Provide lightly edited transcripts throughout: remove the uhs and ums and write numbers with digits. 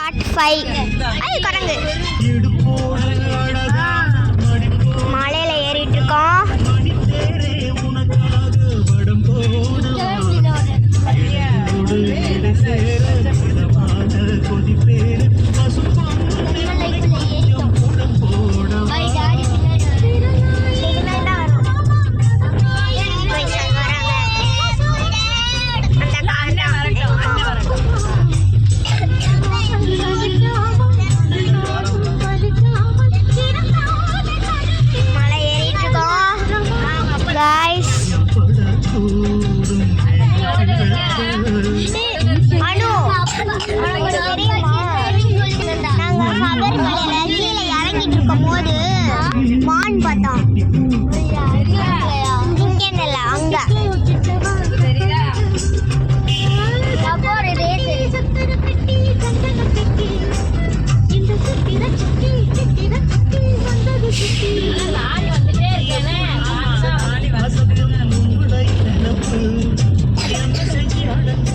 Part 5. அது குரங்கு மலையில ஏறிட்டு இருக்கோம். மான் பார்த்தோம். இங்கேன்னு அங்க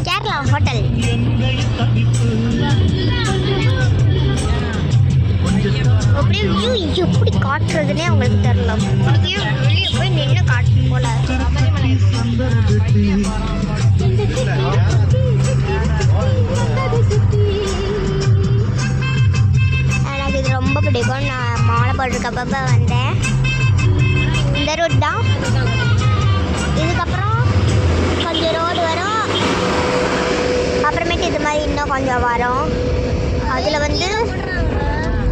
கேரளா ஹோட்டல். அப்படியே வியூ எப்படி காட்டுறதுன்னே அவங்களுக்கு தெரியல. அப்படியே வெளியே போய் நின்று காட்டு போல. எனக்கு இது ரொம்ப பிடிக்கும். நான் மாலை போட்டிருக்கப்ப வந்தேன். இந்த ரோட் தான். இதுக்கப்புறம் கொஞ்சம் ரோடு வரும். அப்புறமேட்டு இது மாதிரி இன்னும் கொஞ்சம் வரும். அதில் வந்து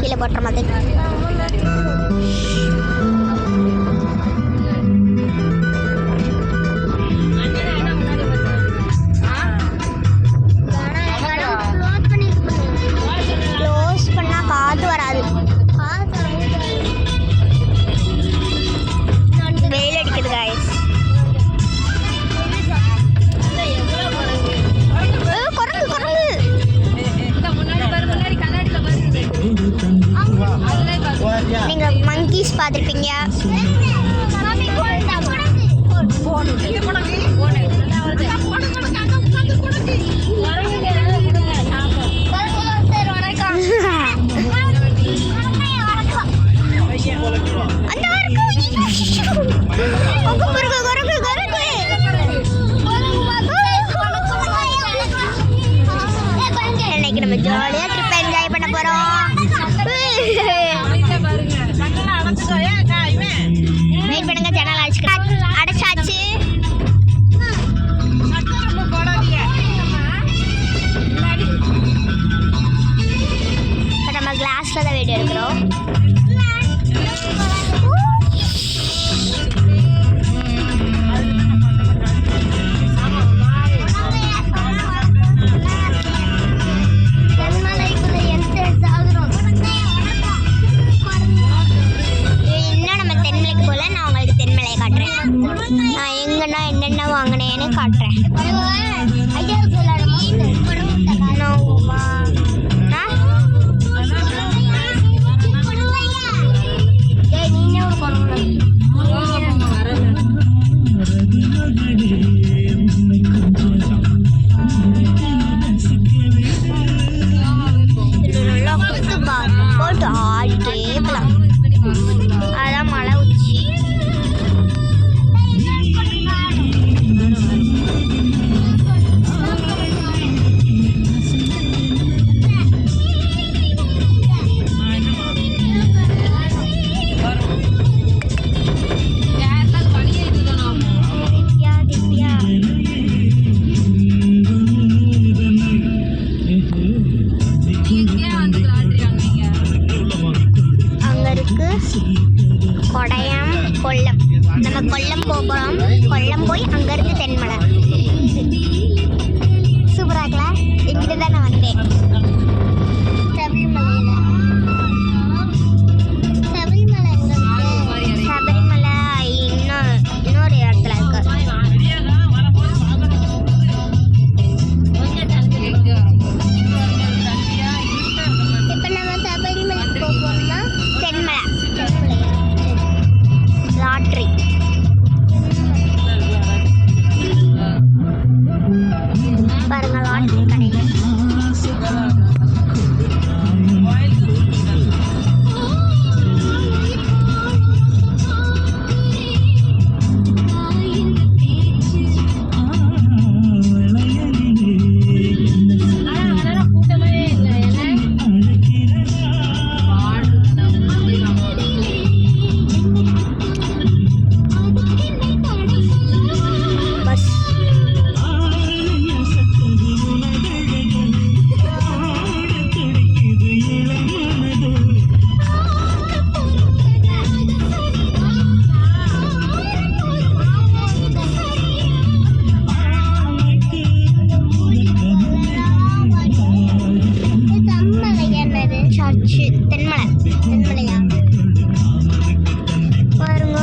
கீழே போட்டுற மாதிரி. க்ளோஸ் பண்ணா காத்து வராது. வெயில் அடிக்குது guys. நீங்க மங்கீஸ் பார்த்திருப்பீங்க. இன்னைக்கு நம்ம ஜாலியா ட்ரிப் என்ஜாய் பண்ண போறோம். வெயிட் பண்ணுங்க, சேனல் அடைச்சாச்சு. இப்போ நம்ம கிளாஸ்ல தான் வீடியோ எடுக்கிறோம். நான் எங்கன்னா என்னென்ன வாங்கினேன்னு காட்டுறேன். போட்டு ஆடிட்டே போகலாம். அதான் மலை உச்சி. கொடையம் கொல்லம். நம்ம கொல்லம் போகிறோம். கொல்லம் போய் அங்கேருந்து தென்மலை. சூப்பராக இருக்கலாம். இங்கிட்ட தான் நான் வந்தேன். சபரிமலை சபரிமலை இன்னொரு இடத்துல இருக்கு. இப்போ நம்ம சபரிமலைக்கு போகிறோம்னா தென்மலை லாட்ரி. ஆச்சு. தென்மலையா பாருங்க.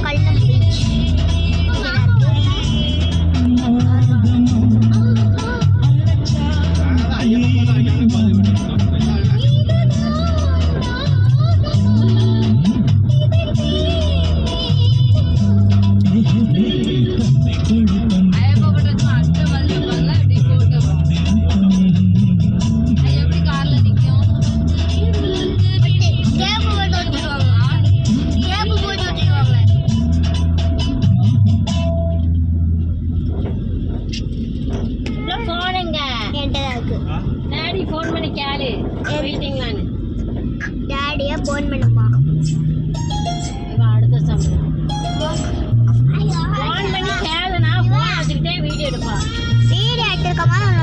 கள்ளம் பீச் டேடியா போன் பண்ணுமா? வீடியோ எடுத்திருக்கமா?